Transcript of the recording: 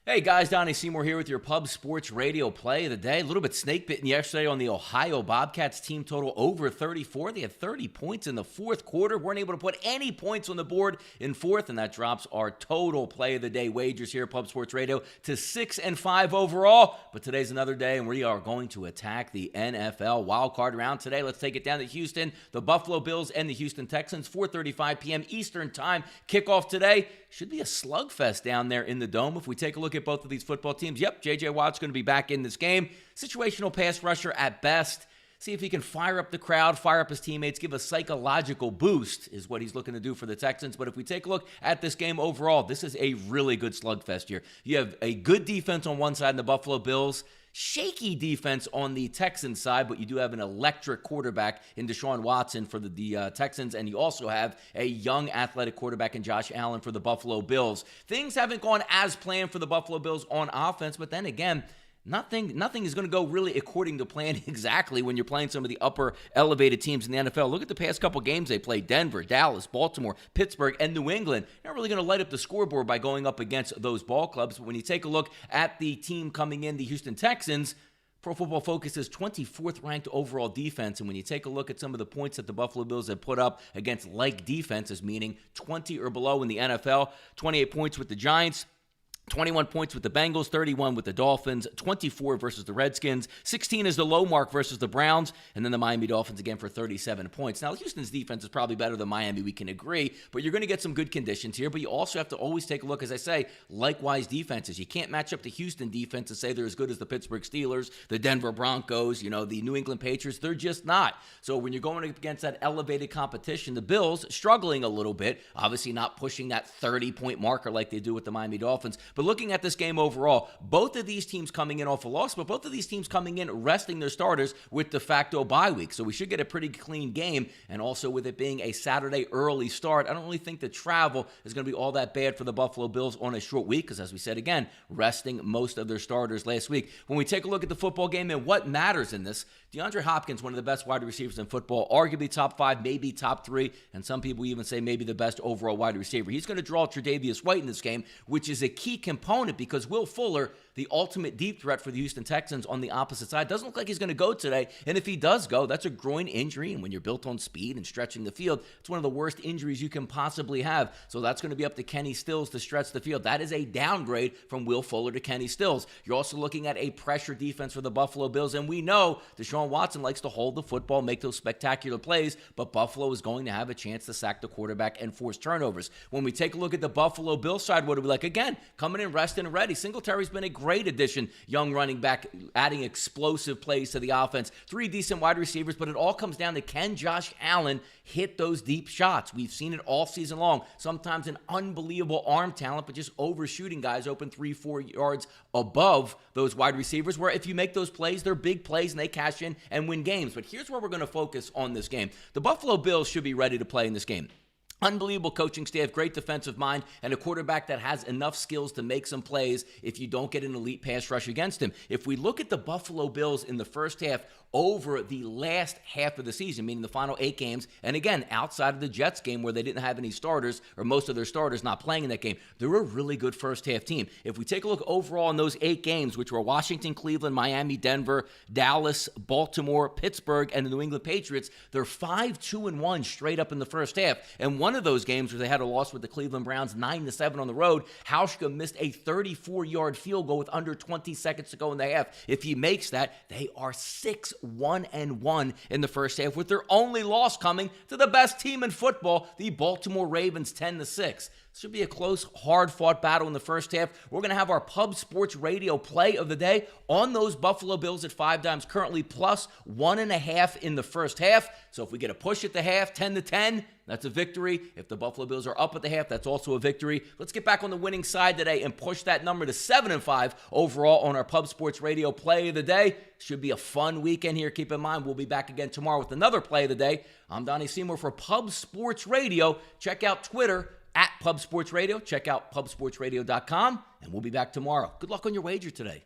Hey guys, Donnie Seymour here with your Pub Sports Radio play of the day. A little bit snake bitten yesterday on the Ohio Bobcats team total over 34. They had 30 points in the fourth quarter. Weren't able to put any points on the board in fourth, and that drops our total play of the day wagers here at Pub Sports Radio to 6-5 overall. But today's another day, and we are going to attack the NFL wildcard round today. Let's take it down to Houston. The Buffalo Bills and the Houston Texans, 4:35 p.m. Eastern time. Kickoff today. Should be a slugfest down there in the Dome. If we take a look at both of these football teams, yep, J.J. Watt's going to be back in this game. Situational pass rusher at best. See if he can fire up the crowd, fire up his teammates, give a psychological boost is what he's looking to do for the Texans. But if we take a look at this game overall, this is a really good slugfest here. You have a good defense on one side in the Buffalo Bills, shaky defense on the Texans side, but you do have an electric quarterback in Deshaun Watson for the Texans, and you also have a young athletic quarterback in Josh Allen for the Buffalo Bills. Things haven't gone as planned for the Buffalo Bills on offense, but then again, Nothing is going to go really according to plan exactly when you're playing some of the upper elevated teams in the NFL. Look at the past couple games they played: Denver, Dallas, Baltimore, Pittsburgh, and New England. They're not really going to light up the scoreboard by going up against those ball clubs. But when you take a look at the team coming in, the Houston Texans, Pro Football Focus is 24th ranked overall defense, and when you take a look at some of the points that the Buffalo Bills have put up against like defenses, meaning 20 or below in the NFL, 28 points with the Giants, 21 points with the Bengals, 31 with the Dolphins, 24 versus the Redskins, 16 is the low mark versus the Browns, and then the Miami Dolphins again for 37 points. Now, Houston's defense is probably better than Miami, we can agree, but you're going to get some good conditions here, but you also have to always take a look, as I say, likewise defenses. You can't match up the Houston defense and say they're as good as the Pittsburgh Steelers, the Denver Broncos, the New England Patriots. They're just not. So when you're going up against that elevated competition, the Bills struggling a little bit, obviously not pushing that 30-point marker like they do with the Miami Dolphins. But looking at this game overall, both of these teams coming in off a loss, but both of these teams coming in resting their starters with de facto bye week. So we should get a pretty clean game. And also with it being a Saturday early start, I don't really think the travel is going to be all that bad for the Buffalo Bills on a short week because, as we said again, resting most of their starters last week. When we take a look at the football game and what matters in this, DeAndre Hopkins, one of the best wide receivers in football, arguably top 5, maybe top 3, and some people even say maybe the best overall wide receiver. He's going to draw Tre'Davious White in this game, which is a key component because Will Fuller, the ultimate deep threat for the Houston Texans on the opposite side, doesn't look like he's going to go today. And if he does go, that's a groin injury. And when you're built on speed and stretching the field, it's one of the worst injuries you can possibly have. So that's going to be up to Kenny Stills to stretch the field. That is a downgrade from Will Fuller to Kenny Stills. You're also looking at a pressure defense for the Buffalo Bills. And we know Deshaun Watson likes to hold the football, make those spectacular plays, but Buffalo is going to have a chance to sack the quarterback and force turnovers. When we take a look at the Buffalo Bills side, what do we like? Again, coming in rested and ready. Singletary's been a great addition, young running back, adding explosive plays to the offense. 3 decent wide receivers, but it all comes down to, can Josh Allen hit those deep shots? We've seen it all season long. Sometimes an unbelievable arm talent, but just overshooting guys open 3-4 yards above those wide receivers, where if you make those plays, they're big plays and they cash in and win games. But here's where we're going to focus on this game. The Buffalo Bills should be ready to play in this game. Unbelievable coaching staff, great defensive mind, and a quarterback that has enough skills to make some plays if you don't get an elite pass rush against him. If we look at the Buffalo Bills in the first half over the last half of the season, meaning the final 8 games, and again, outside of the Jets game where they didn't have any starters or most of their starters not playing in that game, they're a really good first half team. If we take a look overall in those 8 games, which were Washington, Cleveland, Miami, Denver, Dallas, Baltimore, Pittsburgh, and the New England Patriots, they're 5-2-1 straight up in the first half. And one of those games where they had a loss with the Cleveland Browns 9-7 on the road, Hauschka missed a 34-yard field goal with under 20 seconds to go in the half. If he makes that, they are 6-1-1 in the first half, with their only loss coming to the best team in football, the Baltimore Ravens, 10-6. Should be a close, hard-fought battle in the first half. We're going to have our Pub Sports Radio play of the day on those Buffalo Bills at 5 dimes, currently plus 1.5 in the first half. So if we get a push at the half, 10-10, that's a victory. If the Buffalo Bills are up at the half, that's also a victory. Let's get back on the winning side today and push that number to 7-5 overall on our Pub Sports Radio play of the day. Should be a fun weekend here. Keep in mind, we'll be back again tomorrow with another play of the day. I'm Donnie Seymour for Pub Sports Radio. Check out Twitter at Pub Sports Radio. Check out pubsportsradio.com, and we'll be back tomorrow. Good luck on your wager today.